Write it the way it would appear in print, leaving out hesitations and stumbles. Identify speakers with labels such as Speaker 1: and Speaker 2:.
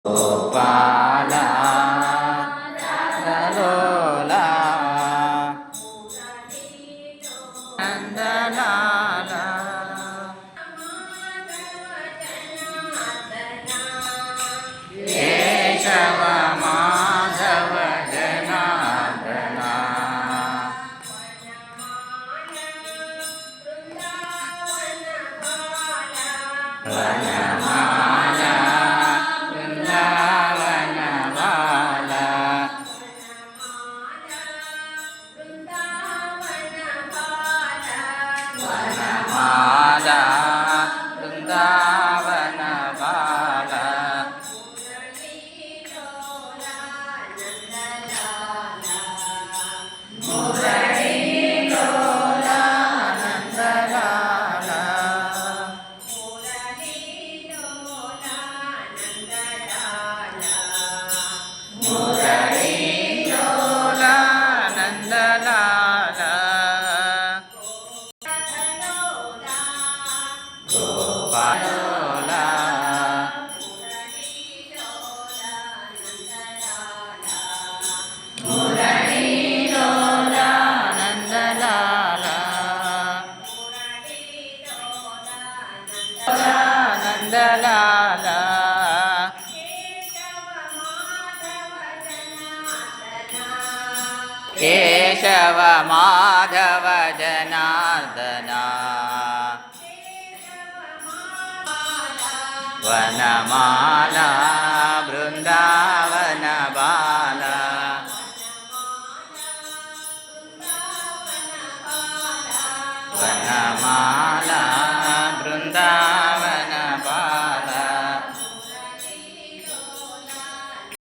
Speaker 1: Gopala ಲೋಲ Nandlal Keshava Madhava Janardhana Vanamala Brindavan Bala Vanamala Brindavan Bala Murali ಲೋಲ Nandlal Murali ಲೋಲ Nandlal ಗೋಪಾಲೋಲ Murali ಲೋಲ Nandlal Nandlal Keshava Madhava Janardhana Vanamala